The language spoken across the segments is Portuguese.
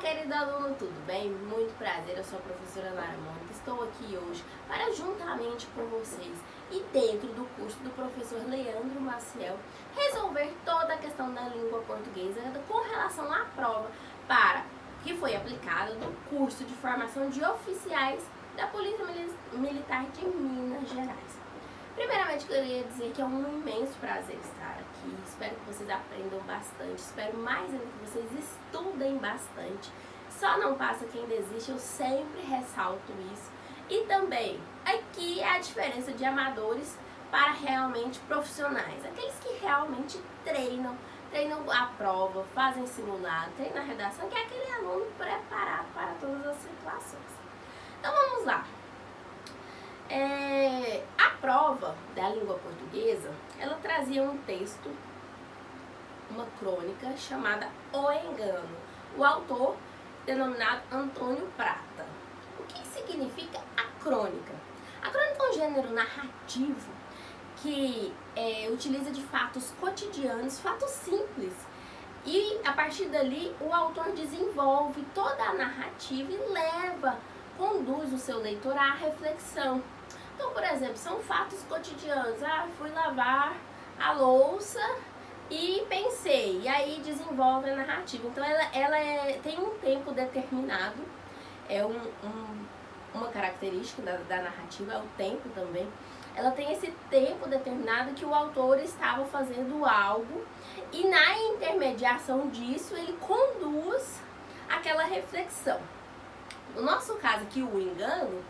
querido aluno, tudo bem? Muito prazer, eu sou a professora Lara Mônica. Estou aqui hoje para, juntamente com vocês e dentro do curso do professor Leandro Maciel, resolver toda a questão da língua portuguesa com relação à prova que foi aplicada do curso de formação de oficiais da Polícia Militar de Minas Gerais. Primeiramente, eu queria dizer que é um imenso prazer estar aqui. Espero que vocês aprendam bastante. Espero mais ainda que vocês estudem bastante. Só não passa quem desiste, eu sempre ressalto isso. E também, aqui é a diferença de amadores para realmente profissionais. Aqueles que realmente treinam a prova, fazem simulado, treinam a redação, que é aquele aluno preparado para todas as situações. Então vamos lá. A prova da língua portuguesa, ela trazia um texto, uma crônica chamada O Engano. O autor, denominado Antônio Prata. O que significa a crônica? A crônica é um gênero narrativo que utiliza de fatos cotidianos, fatos simples. E a partir dali, o autor desenvolve toda a narrativa e conduz o seu leitor à reflexão. Então, por exemplo, são fatos cotidianos. Fui lavar a louça e pensei. E aí desenvolve a narrativa. Então, ela tem um tempo determinado. É uma característica da narrativa, é o tempo também. Ela tem esse tempo determinado que o autor estava fazendo algo. E na intermediação disso, ele conduz aquela reflexão. No nosso caso aqui, o engano,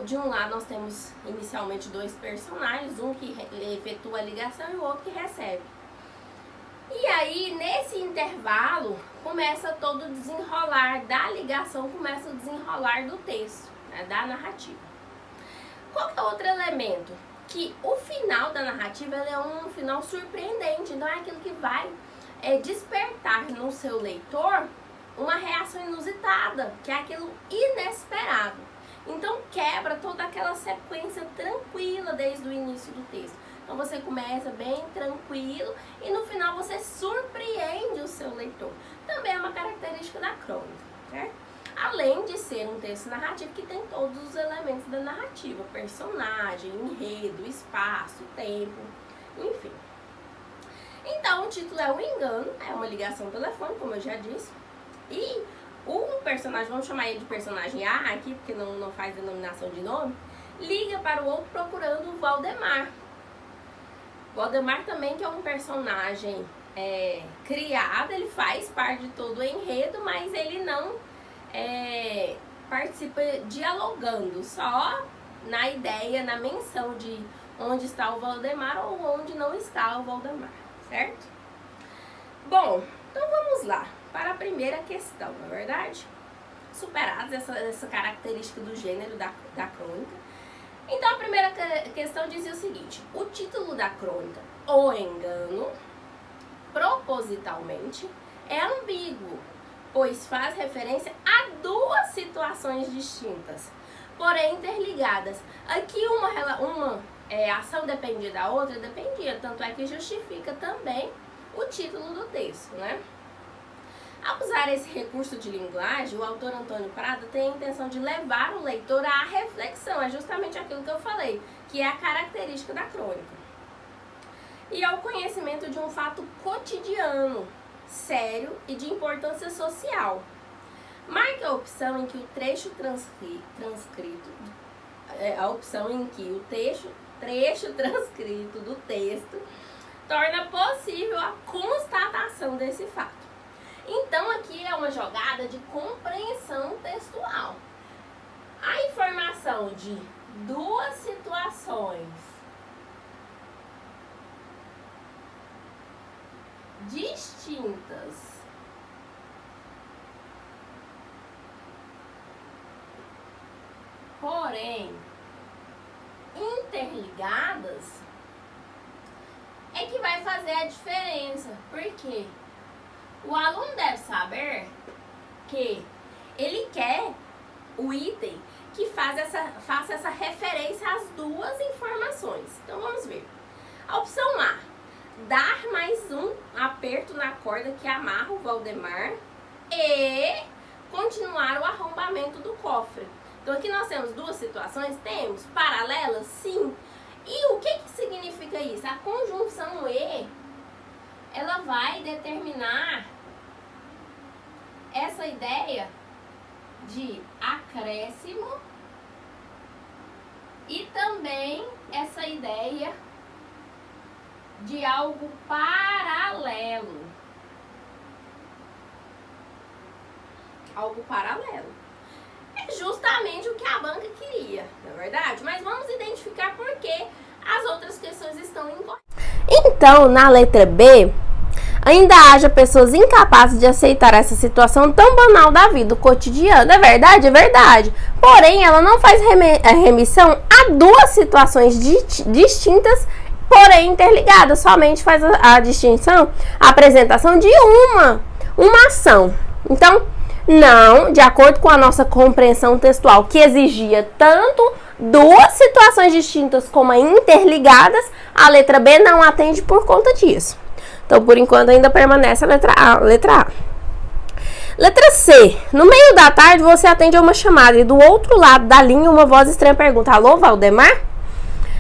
de um lado nós temos inicialmente dois personagens, um que efetua a ligação e o outro que recebe. E aí, nesse intervalo, começa todo o desenrolar da ligação, começa o desenrolar do texto, né, da narrativa. Qual que é outro elemento? Que o final da narrativa é um final surpreendente, então é aquilo que vai despertar no seu leitor uma reação inusitada, que é aquilo inesperado. Então quebra toda aquela sequência tranquila desde o início do texto. Então você começa bem tranquilo e no final você surpreende o seu leitor. Também é uma característica da crônica, certo? Além de ser um texto narrativo que tem todos os elementos da narrativa, personagem, enredo, espaço, tempo, enfim. Então o título é O Engano, é uma ligação telefônica, como eu já disse. E um personagem, vamos chamar ele de personagem A aqui, porque não faz denominação de nome, liga para o outro procurando o Valdemar. Valdemar também, que é um personagem criado, ele faz parte de todo o enredo, mas ele não participa dialogando, só na ideia, na menção de onde está o Valdemar ou onde não está o Valdemar, certo? Bom, então vamos lá. Para a primeira questão, não é verdade? Superadas essa característica do gênero da crônica. Então, a primeira questão dizia o seguinte: o título da crônica, O Engano, propositalmente, é ambíguo, pois faz referência a duas situações distintas, porém interligadas. Aqui uma ação dependia da outra, dependia, tanto é que justifica também o título do texto, né? Ao usar esse recurso de linguagem, o autor Antônio Prata tem a intenção de levar o leitor à reflexão, é justamente aquilo que eu falei, que é a característica da crônica. E ao conhecimento de um fato cotidiano, sério e de importância social. Marque a opção em que o trecho transcrito, a opção em que o trecho transcrito do texto torna possível a constatação desse fato. Então aqui é uma jogada de compreensão textual. A informação de duas situações distintas porém interligadas é que vai fazer a diferença. Por quê? O aluno deve saber que ele quer o item que faça essa referência às duas informações. Então vamos ver. A opção A, dar mais um aperto na corda que amarra o Valdemar e continuar o arrombamento do cofre. Então aqui nós temos duas situações, temos paralelas, sim. E o que significa isso? A conjunção e, ela vai determinar essa ideia de acréscimo e também essa ideia de algo paralelo. Algo paralelo. É justamente o que a banca queria, não é verdade? Mas vamos identificar por que as outras questões estão incorretas. Então, na letra B, ainda haja pessoas incapazes de aceitar essa situação tão banal da vida, o cotidiano. É verdade? É verdade. Porém, ela não faz remissão a duas situações distintas, porém interligadas. Somente faz a distinção, a apresentação de uma ação. Então, não, de acordo com a nossa compreensão textual, que exigia tanto duas situações distintas como interligadas, a letra B não atende por conta disso. Então, por enquanto, ainda permanece a letra A. Letra C. No meio da tarde, você atende a uma chamada e do outro lado da linha uma voz estranha pergunta: alô, Valdemar?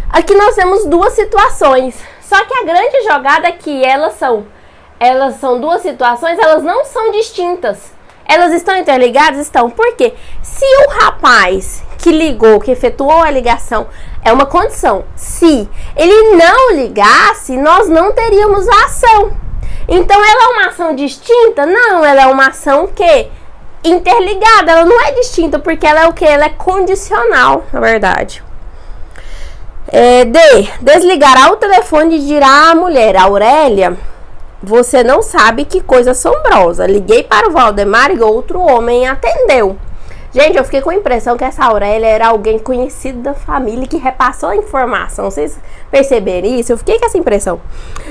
Aqui nós temos duas situações. Só que a grande jogada é que elas são duas situações, elas não são distintas. Elas estão interligadas? Estão. Por quê? Se o rapaz que ligou, que efetuou a ligação, é uma condição. Se ele não ligasse, nós não teríamos a ação. Então, ela é uma ação distinta? Não, ela é uma ação que interligada. Ela não é distinta, porque ela é o quê? Ela é condicional, na verdade. D. Desligará o telefone e dirá à mulher: Aurélia, você não sabe que coisa assombrosa. Liguei para o Valdemar e outro homem atendeu. Gente, eu fiquei com a impressão que essa Aurélia era alguém conhecido da família que repassou a informação. Vocês perceberam isso? Eu fiquei com essa impressão.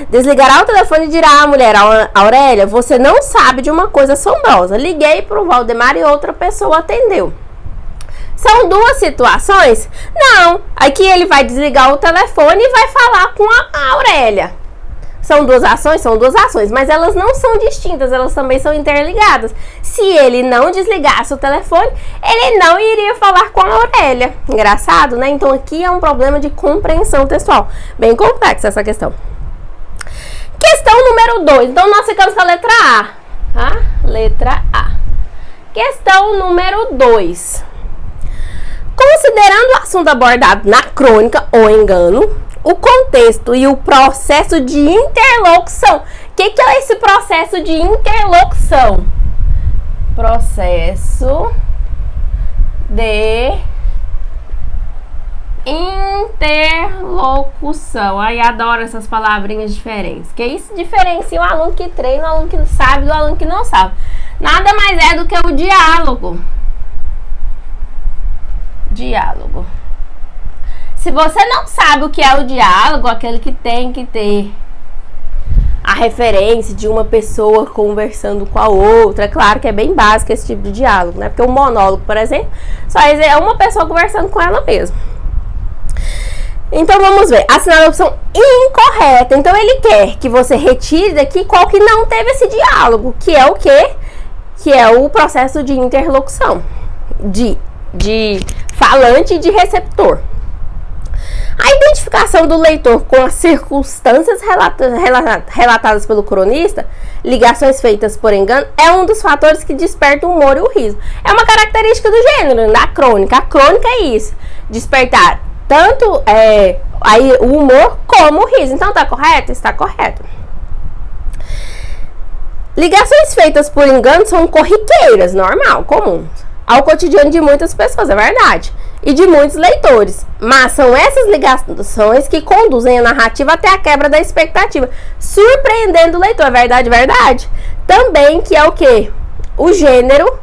Desligará o telefone e dirá à mulher: Aurélia, você não sabe de uma coisa assombrosa. Liguei para o Valdemar e outra pessoa atendeu. São duas situações? Não. Aqui ele vai desligar o telefone e vai falar com a Aurélia. São duas ações, mas elas não são distintas, elas também são interligadas. Se ele não desligasse o telefone, ele não iria falar com a Aurélia. Engraçado, né? Então aqui é um problema de compreensão textual. Bem complexa essa questão. Questão número 2. Então nós ficamos com a letra A. Tá? Letra A. Questão número 2. Considerando o assunto abordado na crônica, o engano, o contexto e o processo de interlocução. O que é esse processo de interlocução? Processo de interlocução. Ai, adoro essas palavrinhas diferentes. Que isso diferencia o aluno que treina, o aluno que sabe do aluno que não sabe. Nada mais é do que o diálogo. Diálogo. Se você não sabe o que é o diálogo, aquele que tem que ter a referência de uma pessoa conversando com a outra, é claro que é bem básico esse tipo de diálogo, né? Porque o monólogo, por exemplo, só é uma pessoa conversando com ela mesma. Então vamos ver, assinala a opção incorreta. Então ele quer que você retire daqui qual que não teve esse diálogo, que é o quê? Que é o processo de interlocução, de falante e de receptor. A identificação do leitor com as circunstâncias relatadas pelo cronista, ligações feitas por engano, é um dos fatores que desperta o humor e o riso. É uma característica do gênero, da crônica. A crônica é isso, despertar tanto o humor como o riso. Então tá correto? Está correto. Ligações feitas por engano são corriqueiras, normal, comum, ao cotidiano de muitas pessoas, é verdade, e de muitos leitores. Mas são essas ligações que conduzem a narrativa até a quebra da expectativa, surpreendendo o leitor. É verdade, verdade. Também que é o quê? O gênero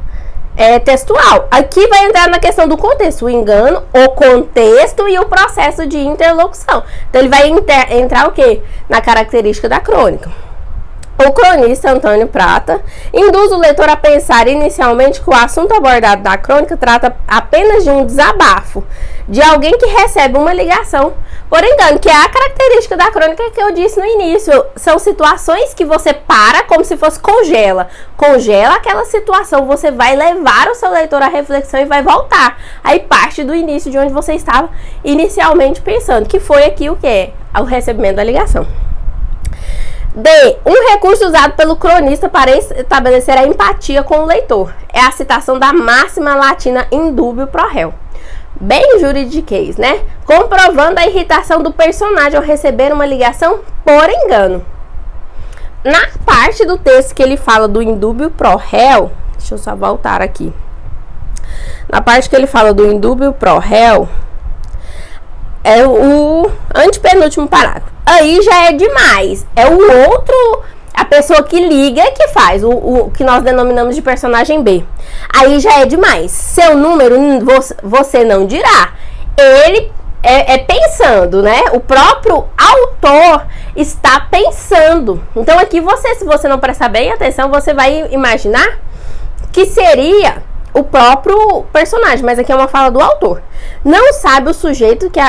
textual. Aqui vai entrar na questão do contexto, o engano, o contexto e o processo de interlocução. Então ele vai entrar o quê? Na característica da crônica. O cronista Antônio Prata induz o leitor a pensar inicialmente que o assunto abordado na crônica trata apenas de um desabafo, de alguém que recebe uma ligação por engano, que é a característica da crônica que eu disse no início. São situações que você para como se fosse congela aquela situação, você vai levar o seu leitor à reflexão e vai voltar. Aí parte do início de onde você estava inicialmente pensando, que foi aqui o que? O recebimento da ligação. D. Um recurso usado pelo cronista para estabelecer a empatia com o leitor é a citação da máxima latina in dubio pro réu. Bem juridiquês, né? Comprovando a irritação do personagem ao receber uma ligação por engano. Na parte do texto que ele fala do in dubio pro réu, deixa eu só voltar aqui. Na parte que ele fala do in dubio pro réu, é o antepenúltimo parágrafo. Aí já é demais. É o outro, a pessoa que liga que faz, o que nós denominamos de personagem B. Aí já é demais. Seu número você não dirá. Ele é pensando, né? O próprio autor está pensando. Então aqui se você não prestar bem atenção, você vai imaginar que seria o próprio personagem, mas aqui é uma fala do autor. Não sabe o sujeito que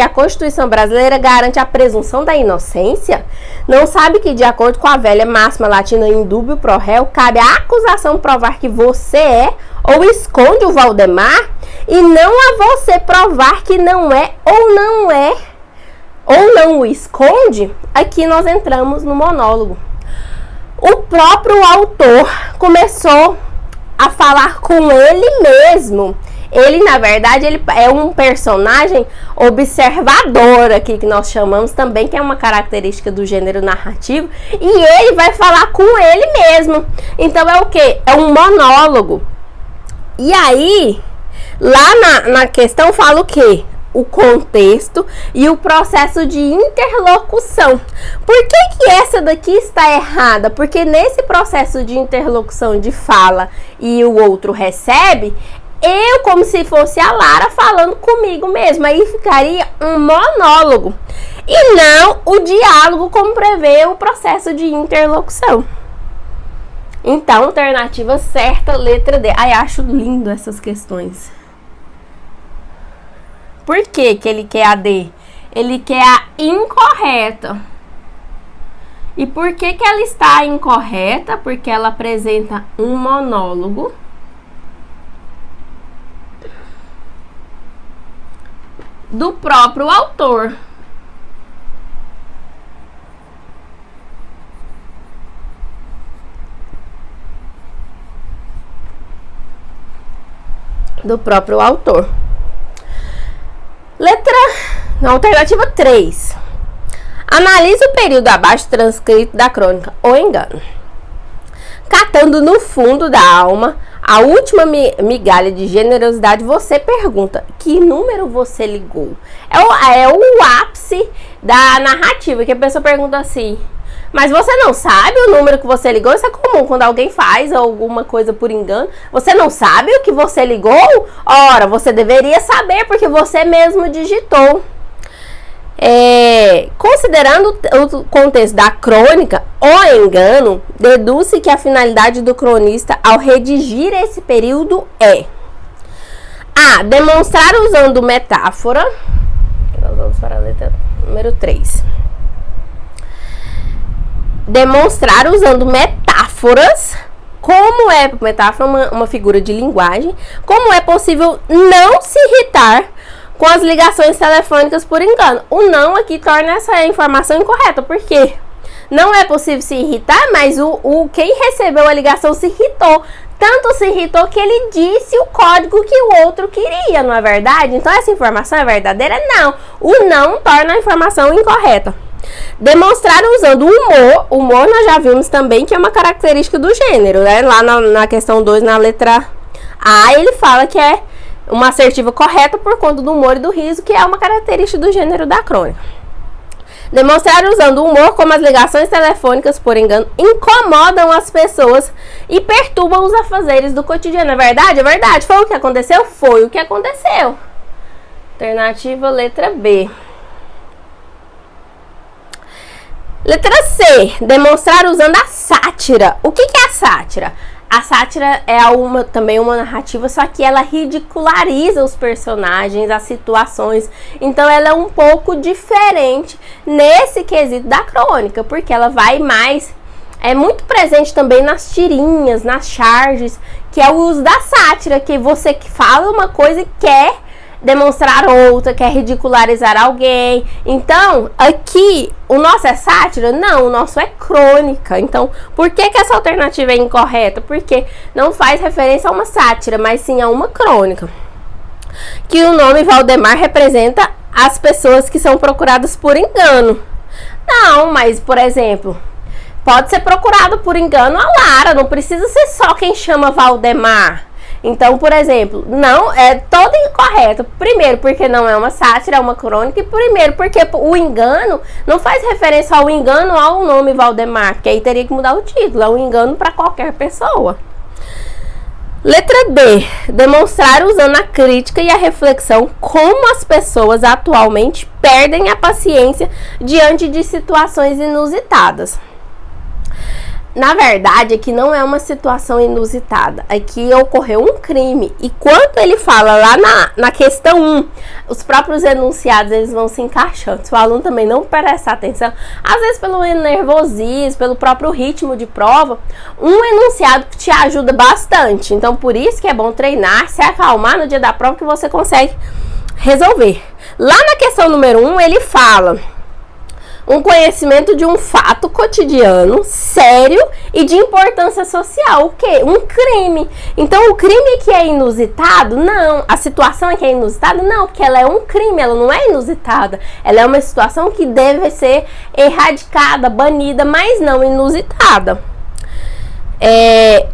a Constituição brasileira garante a presunção da inocência? Não sabe que, de acordo com a velha máxima latina in dubio pro réu, cabe à acusação provar que você é ou esconde o Valdemar, e não a você provar que não é, ou não o esconde? Aqui nós entramos no monólogo. O próprio autor começou a falar com ele mesmo. Ele, na verdade, ele é um personagem observador aqui, que nós chamamos também, que é uma característica do gênero narrativo, e ele vai falar com ele mesmo. Então é o quê? É um monólogo. E aí, lá na questão fala o quê? O contexto e o processo de interlocução. Por que essa daqui está errada? Porque nesse processo de interlocução de fala e o outro recebe, eu, como se fosse a Lara falando comigo mesma, aí ficaria um monólogo e não o diálogo, como prevê o processo de interlocução. Então, alternativa certa, letra D. Ai, acho lindo essas questões. Por que ele quer a D? Ele quer a incorreta. E por que ela está incorreta? Porque ela apresenta um monólogo do próprio autor. Alternativa 3. Analise o período abaixo transcrito da crônica O Engano. Catando no fundo da alma a última migalha de generosidade, você pergunta: que número você ligou? É o ápice da narrativa, que a pessoa pergunta assim: mas você não sabe o número que você ligou? Isso é comum quando alguém faz alguma coisa por engano. Você não sabe o que você ligou? Ora, você deveria saber, porque você mesmo digitou. Considerando o contexto da crônica O Engano, deduz-se que a finalidade do cronista ao redigir esse período é: A. Demonstrar usando metáfora. Nós vamos para a letra número 3. Demonstrar usando metáforas, como é metáfora, uma figura de linguagem, como é possível não se irritar com as ligações telefônicas por engano. O não aqui torna essa informação incorreta, porque não é possível se irritar, mas quem recebeu a ligação se irritou. Tanto se irritou que ele disse o código que o outro queria, não é verdade? Então essa informação é verdadeira? Não. O não torna a informação incorreta. Demonstrar usando o humor. Humor nós já vimos também que é uma característica do gênero, né? Lá na questão 2, na letra A, ele fala que é uma assertiva correta por conta do humor e do riso, que é uma característica do gênero da crônica. Demonstrar usando o humor como as ligações telefônicas por engano incomodam as pessoas e perturbam os afazeres do cotidiano. É verdade? É verdade. Foi o que aconteceu? Foi o que aconteceu. Alternativa letra B. Letra C, demonstrar usando a sátira. O que é a sátira? A sátira é também uma narrativa, só que ela ridiculariza os personagens, as situações. Então ela é um pouco diferente nesse quesito da crônica, porque ela vai mais... É muito presente também nas tirinhas, nas charges, que é o uso da sátira, que você fala uma coisa e quer demonstrar outra, quer ridicularizar alguém. Então, aqui, o nosso é sátira? Não, o nosso é crônica. Então, por que essa alternativa é incorreta? Porque não faz referência a uma sátira, mas sim a uma crônica. Que o nome Valdemar representa as pessoas que são procuradas por engano. Não, mas, por exemplo, pode ser procurado por engano a Lara, não precisa ser só quem chama Valdemar. Então, por exemplo, não é todo incorreto. Primeiro, porque não é uma sátira, é uma crônica. E primeiro, porque o engano não faz referência ao engano ao nome Valdemar, porque aí teria que mudar o título. É um engano para qualquer pessoa. Letra B. Demonstrar usando a crítica e a reflexão como as pessoas atualmente perdem a paciência diante de situações inusitadas. Na verdade, aqui não é uma situação inusitada. Aqui ocorreu um crime. E quando ele fala lá na questão 1, os próprios enunciados eles vão se encaixando. Se o aluno também não prestar atenção, às vezes pelo nervosismo, pelo próprio ritmo de prova, um enunciado te ajuda bastante. Então, por isso que é bom treinar, se acalmar no dia da prova que você consegue resolver. Lá na questão número 1, ele fala... um conhecimento de um fato cotidiano, sério e de importância social. O quê? Um crime. Então, o crime que é inusitado, não. A situação é que é inusitada, não. Porque ela é um crime, ela não é inusitada. Ela é uma situação que deve ser erradicada, banida, mas não inusitada.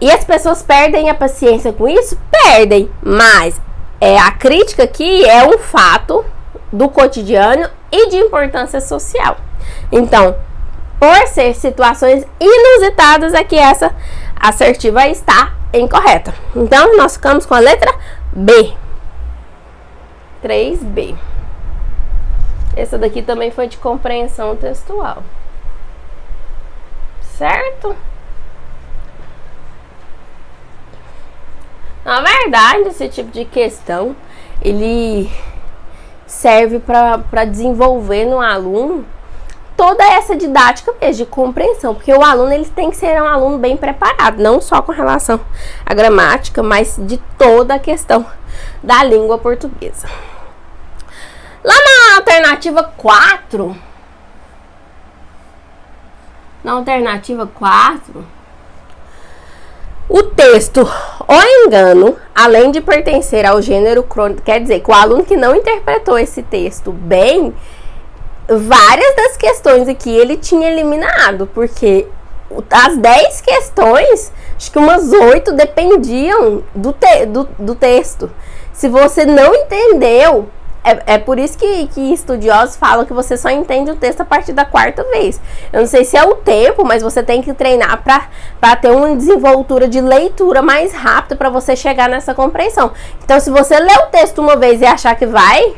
E as pessoas perdem a paciência com isso? Perdem. Mas a crítica aqui é um fato do cotidiano e de importância social. Então, por ser situações inusitadas, é que essa assertiva está incorreta. Então, nós ficamos com a letra B. 3B. Essa daqui também foi de compreensão textual. Certo? Na verdade, esse tipo de questão, ele serve para desenvolver no aluno toda essa didática mesmo, de compreensão, porque o aluno ele tem que ser um aluno bem preparado, não só com relação à gramática, mas de toda a questão da língua portuguesa. Lá na alternativa 4, o texto O Engano, além de pertencer ao gênero crônico, quer dizer que o aluno que não interpretou esse texto bem, várias das questões aqui ele tinha eliminado, porque as 10 questões, acho que umas 8 dependiam do texto. Se você não entendeu, é por isso que estudiosos falam que você só entende o texto a partir da 4ª vez. Eu não sei se é o tempo, mas você tem que treinar para ter uma desenvoltura de leitura mais rápida para você chegar nessa compreensão. Então, se você ler o texto uma vez e achar que vai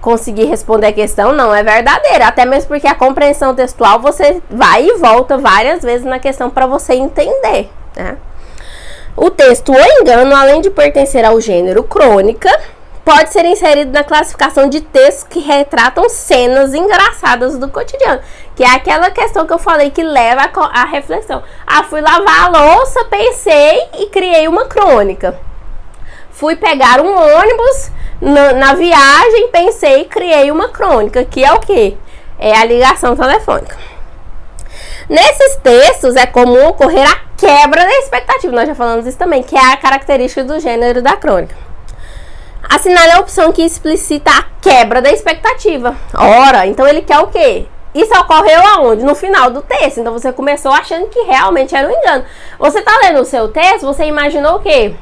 conseguir responder a questão, não é verdadeira. Até mesmo porque a compreensão textual você vai e volta várias vezes na questão para você entender, né? O texto O Engano, além de pertencer ao gênero crônica, pode ser inserido na classificação de textos que retratam cenas engraçadas do cotidiano, que é aquela questão que eu falei que leva à reflexão. Fui lavar a louça, pensei e criei uma crônica. Fui pegar um ônibus na viagem, pensei e criei uma crônica, que é o quê? É a ligação telefônica. Nesses textos é comum ocorrer a quebra da expectativa, nós já falamos isso também, que é a característica do gênero da crônica. Assinale a opção que explicita a quebra da expectativa. Ora, então ele quer o quê? Isso ocorreu aonde? No final do texto. Então você começou achando que realmente era um engano. Você tá lendo o seu texto, você imaginou o quê?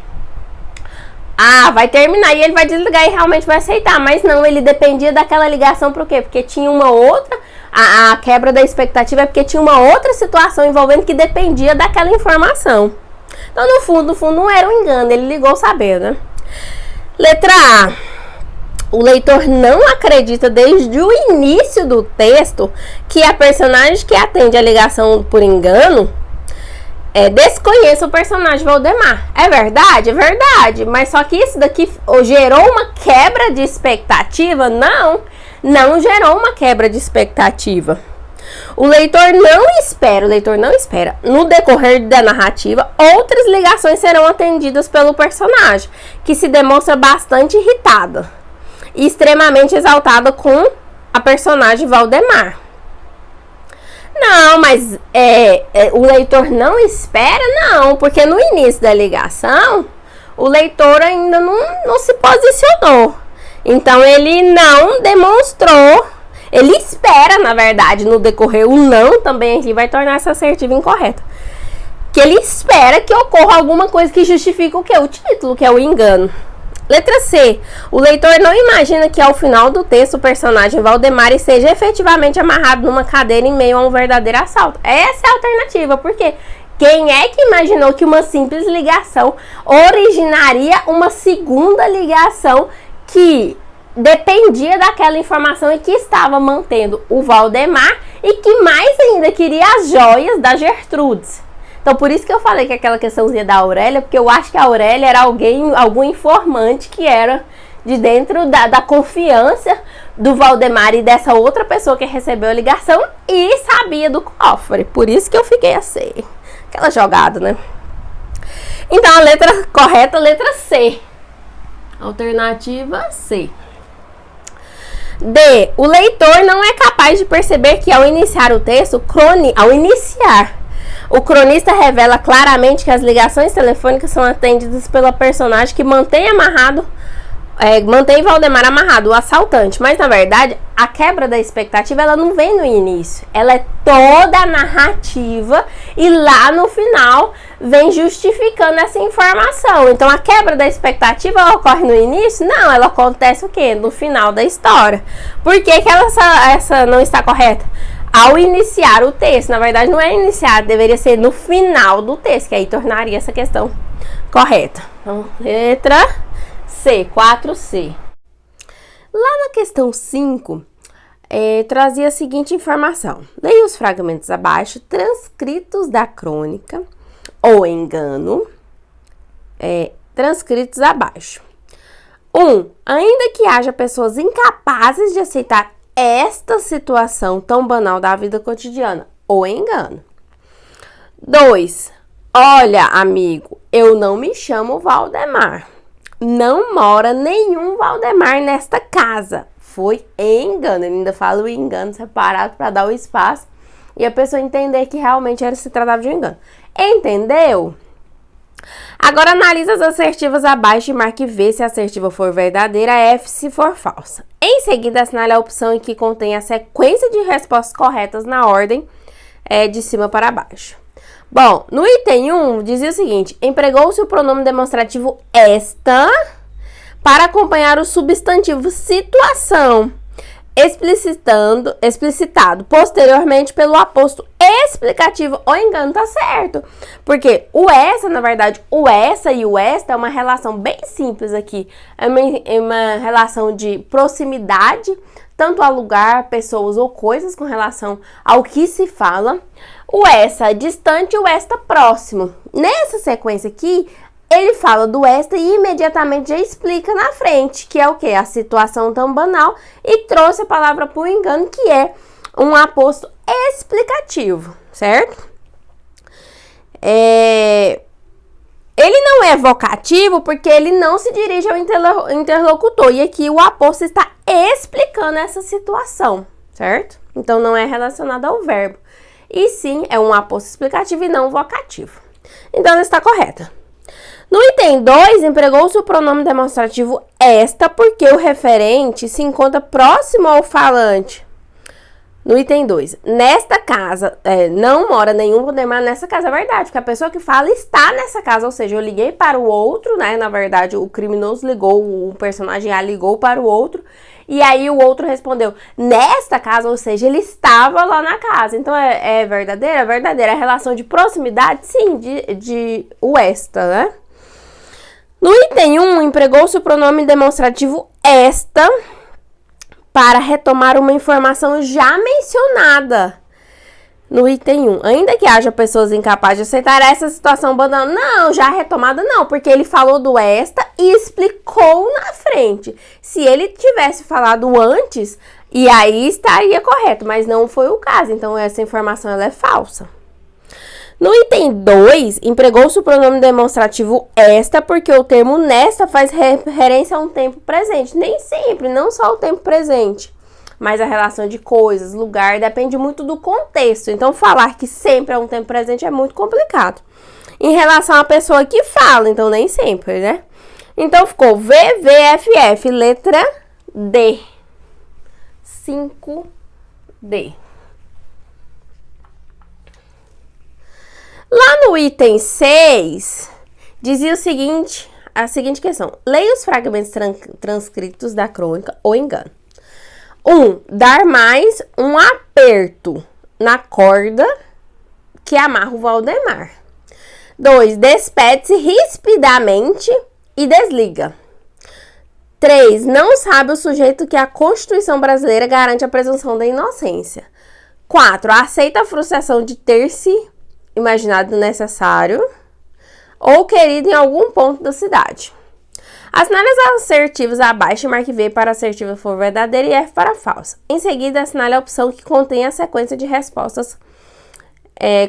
Vai terminar e ele vai desligar e realmente vai aceitar. Mas não, ele dependia daquela ligação por quê? Porque tinha uma outra... A quebra da expectativa é porque tinha uma outra situação envolvendo que dependia daquela informação. Então, no fundo, não era um engano. Ele ligou sabendo, né? Letra A. O leitor não acredita desde o início do texto que a personagem que atende a ligação por engano desconheça o personagem Valdemar. É verdade? É verdade. Mas só que isso daqui gerou uma quebra de expectativa? Não gerou uma quebra de expectativa. O leitor não espera. No decorrer da narrativa, outras ligações serão atendidas pelo personagem, que se demonstra bastante irritada e extremamente exaltada com a personagem Valdemar. Não, mas o leitor não espera, não, porque no início da ligação, o leitor ainda não se posicionou. Então, ele não demonstrou, ele espera, na verdade, no decorrer, o não também aqui vai tornar essa assertiva incorreta. Que ele espera que ocorra alguma coisa que justifique o quê? O título, que é o engano. Letra C. O leitor não imagina que ao final do texto o personagem Valdemar esteja efetivamente amarrado numa cadeira em meio a um verdadeiro assalto. Essa é a alternativa, porque quem é que imaginou que uma simples ligação originaria uma segunda ligação que dependia daquela informação e que estava mantendo o Valdemar e que mais ainda queria as joias da Gertrudes? Então, por isso que eu falei que aquela questãozinha da Aurélia, porque eu acho que a Aurélia era algum informante que era de dentro da confiança do Valdemar e dessa outra pessoa que recebeu a ligação e sabia do cofre. Por isso que eu fiquei assim, aquela jogada, né? Então, a letra correta, letra C. Alternativa C. D. O leitor não é capaz de perceber que ao iniciar o texto, o cronista revela claramente que as ligações telefônicas são atendidas pela personagem que mantém Valdemar amarrado, o assaltante. Mas, na verdade, a quebra da expectativa, ela não vem no início. Ela é toda a narrativa e lá no final vem justificando essa informação. Então, a quebra da expectativa, ela ocorre no início? Não, ela acontece o quê? No final da história. Por que essa não está correta? Ao iniciar o texto. Na verdade, não é iniciar, deveria ser no final do texto, que aí tornaria essa questão correta. Então, letra C, 4C. Lá na questão 5, trazia a seguinte informação. Leia os fragmentos abaixo, transcritos da crônica ou engano, transcritos abaixo. 1. Ainda que haja pessoas incapazes de aceitar esta situação tão banal da vida cotidiana, ou engano. 2. Olha, amigo, eu não me chamo Valdemar. Não mora nenhum Valdemar nesta casa. Foi engano. Ele ainda fala o engano separado para dar o espaço e a pessoa entender que realmente se tratava de um engano. Entendeu? Agora analisa as assertivas abaixo e marque V se a assertiva for verdadeira, F se for falsa. Em seguida, assinale a opção em que contém a sequência de respostas corretas na ordem de cima para baixo. Bom, no item 1, dizia o seguinte: empregou-se o pronome demonstrativo esta para acompanhar o substantivo situação, explicitado posteriormente pelo aposto explicativo ou engano. Tá certo, porque o essa, na verdade, o essa e o esta é uma relação bem simples aqui, é uma relação de proximidade, tanto a lugar, pessoas ou coisas com relação ao que se fala. O essa distante e o esta próximo. Nessa sequência aqui, ele fala do esta e imediatamente já explica na frente, que é o quê? A situação tão banal, e trouxe a palavra por engano, que é um aposto explicativo, certo? Ele não é vocativo porque ele não se dirige ao interlocutor, e aqui o aposto está explicando essa situação, certo? Então não é relacionado ao verbo, e sim é um aposto explicativo e não vocativo. Então ela está correta. No item 2, empregou-se o pronome demonstrativo esta porque o referente se encontra próximo ao falante. No item 2, nesta casa, não mora nenhum Valdemar nessa casa. É verdade, porque a pessoa que fala está nessa casa, ou seja, eu liguei para o outro, né? Na verdade, o criminoso ligou, o personagem A ligou para o outro, e aí o outro respondeu nesta casa, ou seja, ele estava lá na casa. Então, é verdadeira? É verdadeira. A relação de proximidade, sim, de o esta, né? No item 1, empregou-se o pronome demonstrativo esta para retomar uma informação já mencionada no item 1. Ainda que haja pessoas incapazes de aceitar essa situação abandonada. Não, já retomada não, porque ele falou do esta e explicou na frente. Se ele tivesse falado antes, e aí estaria correto, mas não foi o caso. Então, essa informação ela é falsa. No item 2, empregou-se o pronome demonstrativo esta, porque o termo nesta faz referência a um tempo presente. Nem sempre, não só o tempo presente, mas a relação de coisas, lugar, depende muito do contexto. Então, falar que sempre é um tempo presente é muito complicado. Em relação à pessoa que fala, então nem sempre, né? Então, ficou VVFF, letra D. 5D. Lá no item 6, dizia a seguinte questão. Leia os fragmentos transcritos da crônica ou engano. 1. Dar mais um aperto na corda que amarra o Valdemar. 2. Despede-se rispidamente e desliga. 3. Não sabe o sujeito que a Constituição brasileira garante a presunção da inocência. 4. Aceita a frustração de ter-se imaginado necessário ou querido em algum ponto da cidade. Assinale as assertivas abaixo e marque V para a assertiva for verdadeira e F para falsa. Em seguida, assinale a opção que contém a sequência de respostas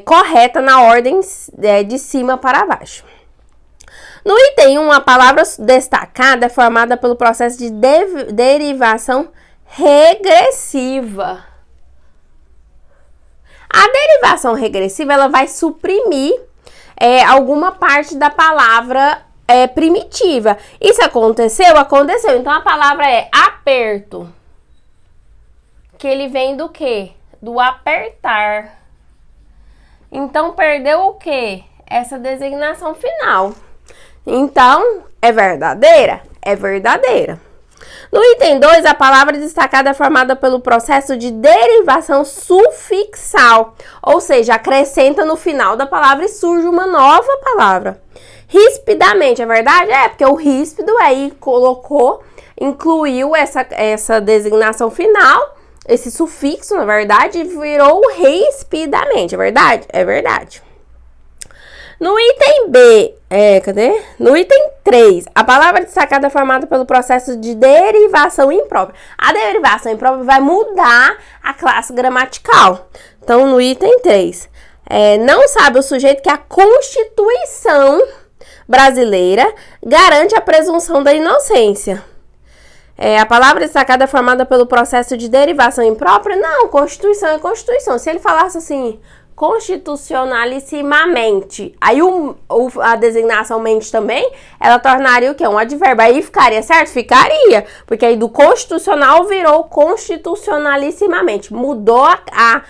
correta na ordem de cima para baixo. No item 1, a palavra destacada é formada pelo processo de derivação regressiva. A derivação regressiva ela vai suprimir alguma parte da palavra primitiva. Isso aconteceu? Aconteceu. Então, a palavra é aperto. Que ele vem do quê? Do apertar. Então, perdeu o quê? Essa designação final. Então, é verdadeira? É verdadeira. No item 2, a palavra destacada é formada pelo processo de derivação sufixal, ou seja, acrescenta no final da palavra e surge uma nova palavra. Rispidamente, é verdade? É, porque o ríspido aí incluiu essa designação final, esse sufixo, na verdade, e virou rispidamente, é verdade? É verdade. No item B, No item 3, a palavra destacada é formada pelo processo de derivação imprópria. A derivação imprópria vai mudar a classe gramatical. Então, no item 3, não sabe o sujeito que a Constituição brasileira garante a presunção da inocência. A palavra destacada é formada pelo processo de derivação imprópria? Não, Constituição é Constituição. Se ele falasse assim, constitucionalissimamente, aí a designação mente também, ela tornaria o quê? Um advérbio. Aí ficaria certo? Ficaria. Porque aí do constitucional virou constitucionalissimamente. Mudou a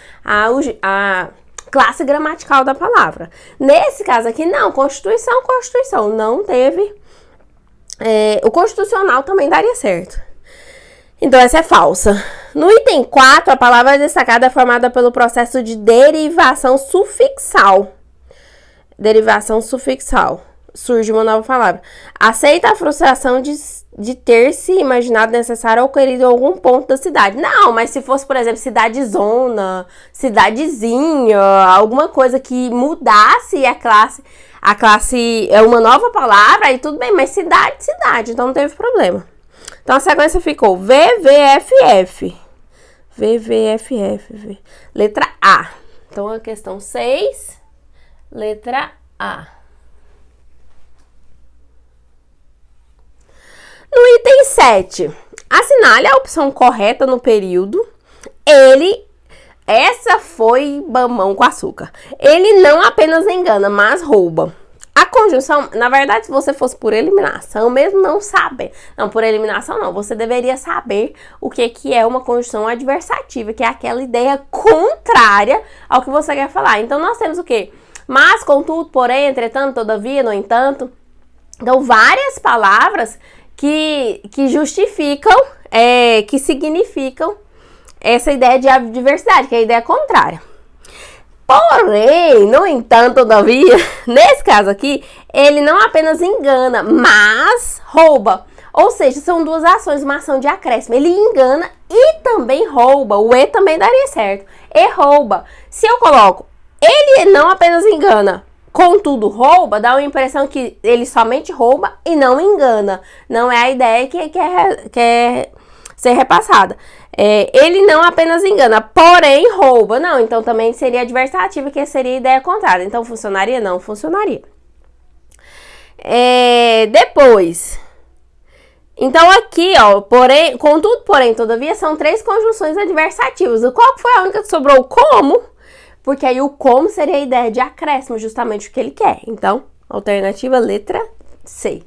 classe gramatical da palavra. Nesse caso aqui, não. Constituição. Não teve. O constitucional também daria certo. Então, essa é falsa. No item 4, a palavra destacada é formada pelo processo de derivação sufixal. Derivação sufixal. Surge uma nova palavra. Aceita a frustração de ter se imaginado necessário ou querido em algum ponto da cidade. Não, mas se fosse, por exemplo, cidadezona, cidadezinha, alguma coisa que mudasse a classe é uma nova palavra, aí tudo bem, mas cidade, então não teve problema. Então, a sequência ficou VVFF. VVFF. Letra A. Então, a questão 6, letra A. No item 7, assinale a opção correta no período. Essa foi mamão com açúcar. Ele não apenas engana, mas rouba. A conjunção, na verdade, se você fosse por eliminação, mesmo não saber. Não, por eliminação não. Você deveria saber o que é uma conjunção adversativa, que é aquela ideia contrária ao que você quer falar. Então, nós temos o quê? Mas, contudo, porém, entretanto, todavia, no entanto. Então, várias palavras que justificam, que significam essa ideia de adversidade, que é a ideia contrária. Porém, no entanto, todavia, nesse caso aqui, ele não apenas engana, mas rouba. Ou seja, são duas ações, uma ação de acréscimo. Ele engana e também rouba. O E também daria certo. E rouba. Se eu coloco, ele não apenas engana, contudo rouba, dá uma impressão que ele somente rouba e não engana. Não é a ideia que quer ser repassada. Ele não apenas engana, porém rouba. Não, então também seria adversativa, que seria a ideia contrária. Então funcionaria? Não funcionaria. Depois... Então aqui, ó, porém, contudo, porém, todavia, são 3 conjunções adversativas. Qual foi a única que sobrou? O como? Porque aí o como seria a ideia de acréscimo, justamente o que ele quer. Então, alternativa letra C.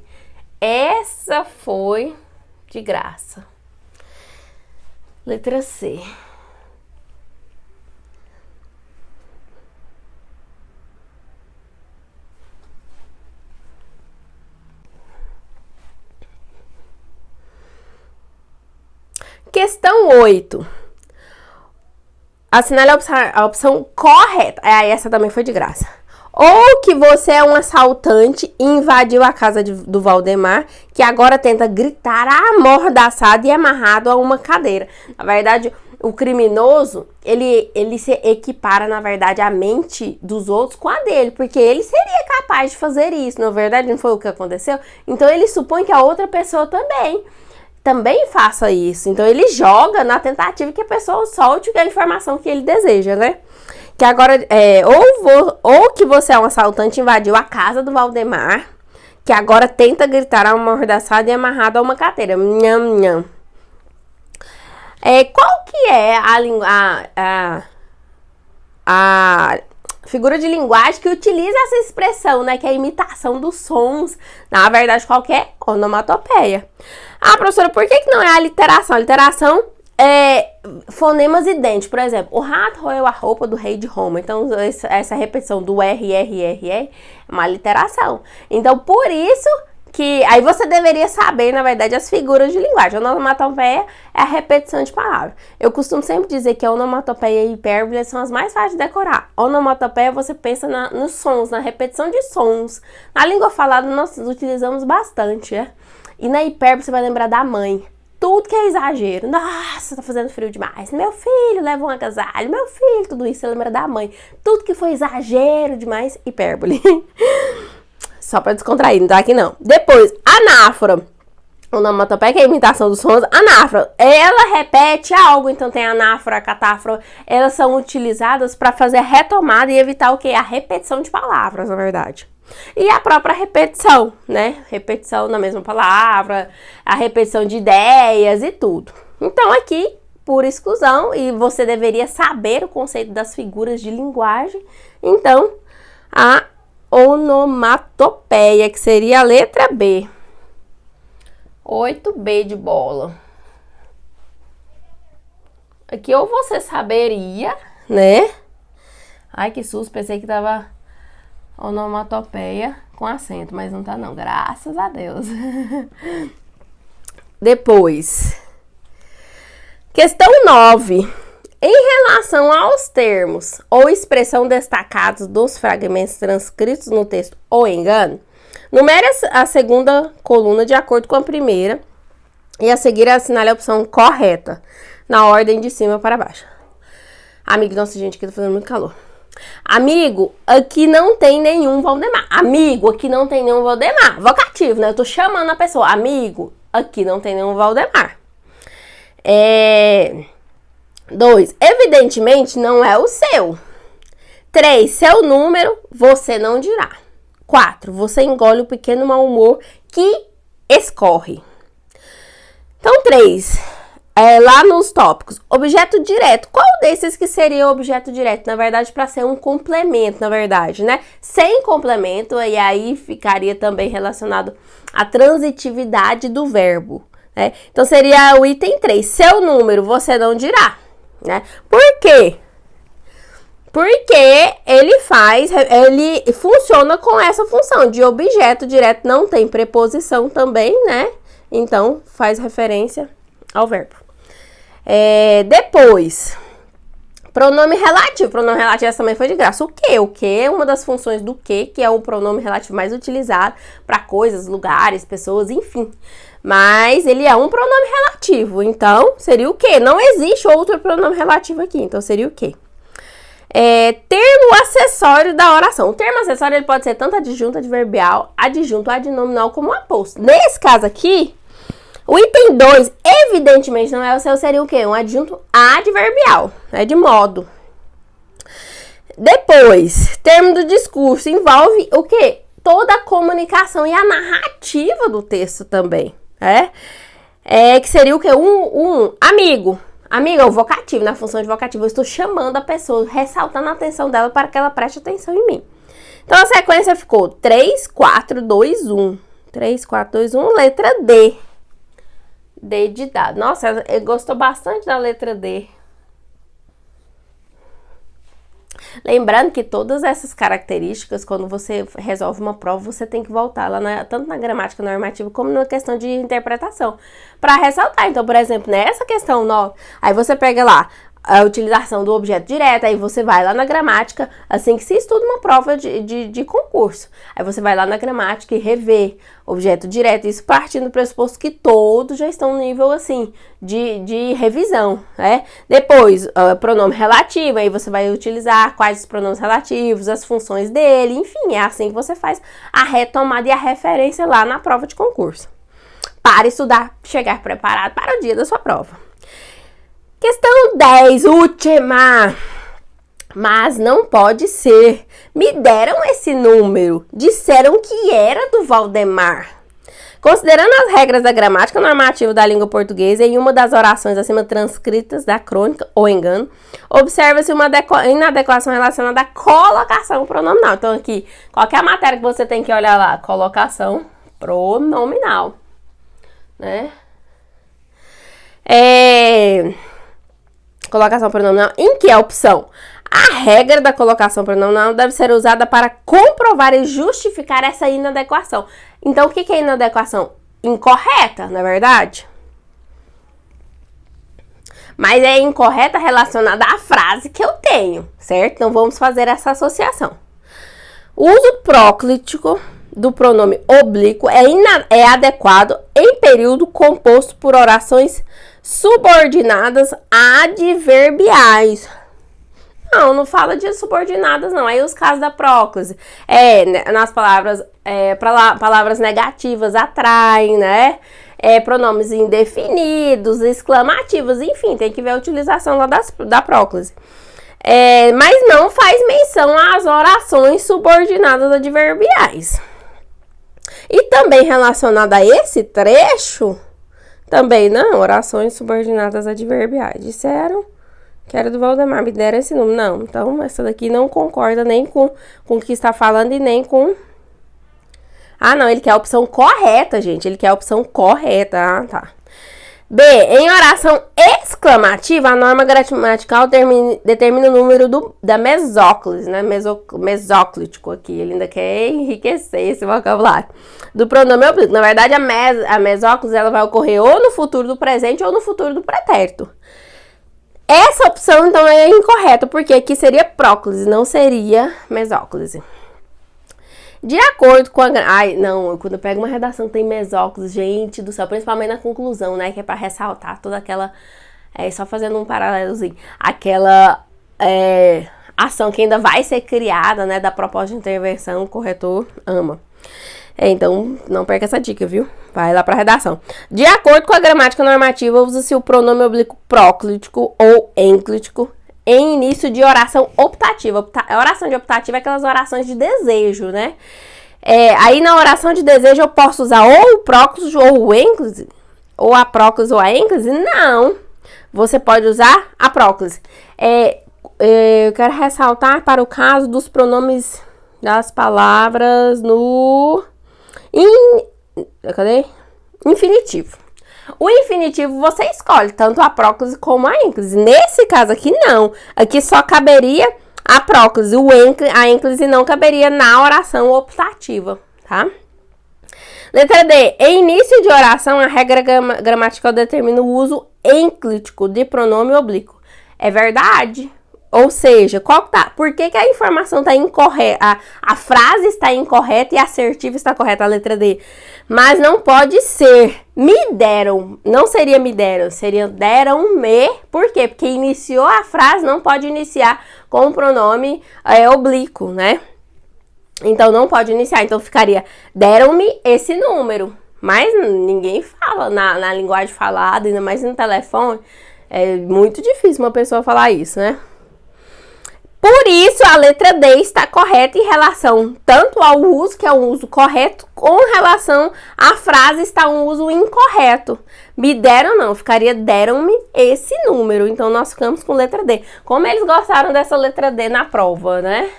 Essa foi de graça. Letra C. Questão 8. Assinale a opção correta. Essa também foi de graça. Ou que você é um assaltante e invadiu a casa do Valdemar, que agora tenta gritar amordaçado e amarrado a uma cadeira. Na verdade, o criminoso, ele se equipara, na verdade, a mente dos outros com a dele, porque ele seria capaz de fazer isso. Na verdade, não foi o que aconteceu? Então, ele supõe que a outra pessoa também faça isso. Então ele joga na tentativa que a pessoa solte a informação que ele deseja, né? Que agora ou que você é um assaltante e invadiu a casa do Valdemar, que agora tenta gritar amordaçado e amarrado a uma cadeira. Nham, nham. Qual que é a figura de linguagem que utiliza essa expressão, né? Que é a imitação dos sons. Na verdade, qual que é? Onomatopeia. Professora, por que não é a literação? A literação é fonemas idênticos. Por exemplo, o rato roeu a roupa do rei de Roma. Então, essa repetição do R é uma literação. Então, por isso que... Aí você deveria saber, na verdade, as figuras de linguagem. A onomatopeia é a repetição de palavras. Eu costumo sempre dizer que a onomatopeia e a hipérbole são as mais fáceis de decorar. A onomatopeia, você pensa nos sons, na repetição de sons. Na língua falada, nós utilizamos bastante, né? E na hipérbole, você vai lembrar da mãe. Tudo que é exagero. Nossa, tá fazendo frio demais. Meu filho, leva um agasalho. Meu filho, tudo isso, você lembra da mãe. Tudo que foi exagero demais, hipérbole. Só pra descontrair, não tá aqui não. Depois, anáfora. Onomatopeia, que é a imitação dos sons. Anáfora, ela repete algo. Então tem anáfora, catáfora. Elas são utilizadas para fazer a retomada e evitar o quê? A repetição de palavras, na verdade. E a própria repetição, né? Repetição na mesma palavra, a repetição de ideias e tudo. Então aqui, por exclusão, e você deveria saber o conceito das figuras de linguagem. Então, a onomatopeia, que seria a letra B. 8B de bola. Aqui ou você saberia, né? Ai, que susto, pensei que tava onomatopeia com acento, mas não tá não, graças a Deus. Depois, questão 9. Em relação aos termos ou expressão destacados dos fragmentos transcritos no texto ou engano, numere a segunda coluna de acordo com a primeira e a seguir assinale a opção correta, na ordem de cima para baixo. Amigo, nossa gente, aqui tá fazendo muito calor. Amigo, aqui não tem nenhum Valdemar. Amigo, aqui não tem nenhum Valdemar. Vocativo, né? Eu tô chamando a pessoa. Amigo, aqui não tem nenhum Valdemar. 2. Evidentemente não é o seu. 3. Seu número, você não dirá. 4. Você engole o pequeno mau humor que escorre. Então, 3. Lá nos tópicos, objeto direto. Qual desses que seria o objeto direto? Na verdade, para ser um complemento, na verdade, né? Sem complemento, e aí ficaria também relacionado à transitividade do verbo, né? Então, seria o item 3. Seu número, você não dirá, né? Por quê? Porque ele funciona com essa função de objeto direto, não tem preposição também, né? Então, faz referência ao verbo. Depois, Pronome relativo. Pronome relativo essa também foi de graça. O que? O que é uma das funções do que é o pronome relativo mais utilizado para coisas, lugares, pessoas, enfim. Mas ele é um pronome relativo. Então, seria o que? Não existe outro pronome relativo aqui. Então, seria o que? Termo acessório da oração. O termo acessório ele pode ser tanto adjunto, adverbial, adjunto, adnominal como aposto. Nesse caso aqui, o item 2, evidentemente, não é o seu, seria o quê? Um adjunto adverbial, de modo. Depois, termo do discurso envolve o quê? Toda a comunicação e a narrativa do texto também, que seria o quê? Um amigo. Amigo é o vocativo, na função de vocativo, eu estou chamando a pessoa, ressaltando a atenção dela para que ela preste atenção em mim. Então, a sequência ficou 3, 4, 2, 1. 3, 4, 2, 1, letra D. D de dado. Nossa, eu gostou bastante da letra D. Lembrando que todas essas características, quando você resolve uma prova, você tem que voltar lá, tanto na gramática normativa como na questão de interpretação, para ressaltar. Então, por exemplo, nessa questão 9, aí você pega lá a utilização do objeto direto, aí você vai lá na gramática, assim que se estuda uma prova de concurso. Aí você vai lá na gramática e revê objeto direto, isso partindo do pressuposto que todos já estão no nível, assim, de revisão, Depois, pronome relativo, aí você vai utilizar quais os pronomes relativos, as funções dele, enfim, é assim que você faz a retomada e a referência lá na prova de concurso. Para estudar, chegar preparado para o dia da sua prova. Questão 10, última. Mas não pode ser. Me deram esse número. Disseram que era do Valdemar. Considerando as regras da gramática normativa da língua portuguesa em uma das orações acima transcritas da crônica ou engano, observa-se uma inadequação relacionada à colocação pronominal. Então aqui, qual que é a matéria que você tem que olhar lá? Colocação pronominal, Colocação pronominal, em que a opção? A regra da colocação pronominal deve ser usada para comprovar e justificar essa inadequação. Então, o que é inadequação? Incorreta, não é verdade? Mas é incorreta relacionada à frase que eu tenho, certo? Então, vamos fazer essa associação. O uso proclítico do pronome oblíquo é adequado em período composto por orações subordinadas adverbiais. Não fala de subordinadas, não. Aí os casos da próclise. Nas palavras, palavras negativas atraem, pronomes indefinidos, exclamativos, enfim, tem que ver a utilização lá da próclise. Mas não faz menção às orações subordinadas adverbiais. E também relacionado a esse trecho, também não, orações subordinadas adverbiais. Disseram que era do Valdemar, me deram esse número. Não, então essa daqui não concorda nem com o que está falando e nem com... não, ele quer a opção correta, gente. Ele quer a opção correta, tá. B, em oração exclamativa, a norma gramatical determina o número da mesóclise, mesóclítico aqui, ele ainda quer enriquecer esse vocabulário, do pronome oblíquo. Na verdade, a mesóclise ela vai ocorrer ou no futuro do presente ou no futuro do pretérito. Essa opção, então, é incorreta, porque aqui seria próclise, não seria mesóclise. De acordo com a... quando eu pego uma redação que tem mesóclise, gente do céu, principalmente na conclusão, que é para ressaltar toda aquela... só fazendo um paralelozinho. Aquela ação que ainda vai ser criada, da proposta de intervenção, o corretor ama. Então, não perca essa dica, viu? Vai lá para a redação. De acordo com a gramática normativa, usa-se o pronome oblíquo proclítico ou enclítico em início de oração optativa. A oração de optativa é aquelas orações de desejo, aí na oração de desejo eu posso usar ou o próclise ou o ênclise, ou a próclise ou a ênclise? Não. Você pode usar a próclise. Eu quero ressaltar para o caso dos pronomes das palavras no infinitivo. O infinitivo você escolhe tanto a próclise como a ênclise. Nesse caso aqui, não. Aqui só caberia a próclise. A ênclise não caberia na oração optativa, tá? Letra D. Em início de oração, a regra gramatical determina o uso enclítico de pronome oblíquo. É verdade. Ou seja, por que a informação está incorreta, a frase está incorreta e a assertiva está correta, a letra D. Mas não pode ser me deram, não seria me deram, seria deram-me. Por quê? Porque iniciou a frase, não pode iniciar com o pronome oblíquo, né? Então não pode iniciar, então ficaria deram-me esse número. Mas ninguém fala na linguagem falada, ainda mais no telefone. É muito difícil uma pessoa falar isso, né? Por isso, a letra D está correta em relação tanto ao uso, que é um uso correto, com relação à frase está um uso incorreto. Me deram não, ficaria deram-me esse número. Então, nós ficamos com letra D. Como eles gostaram dessa letra D na prova, né?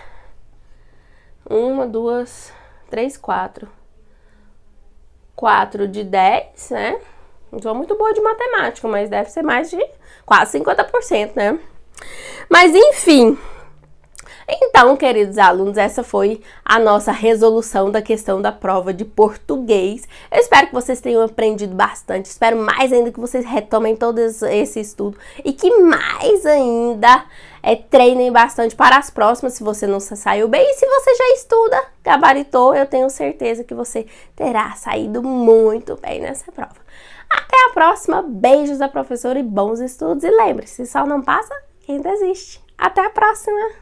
1, 2, 3, 4. 4 de 10, né? Não sou muito boa de matemática, mas deve ser mais de quase 50%, né? Mas, enfim... Então, queridos alunos, essa foi a nossa resolução da questão da prova de português. Eu espero que vocês tenham aprendido bastante, espero mais ainda que vocês retomem todo esse estudo e que mais ainda treinem bastante para as próximas, se você não saiu bem. E se você já estuda, gabaritou, eu tenho certeza que você terá saído muito bem nessa prova. Até a próxima, beijos da professora e bons estudos. E lembre-se, sol não passa, quem desiste. Até a próxima!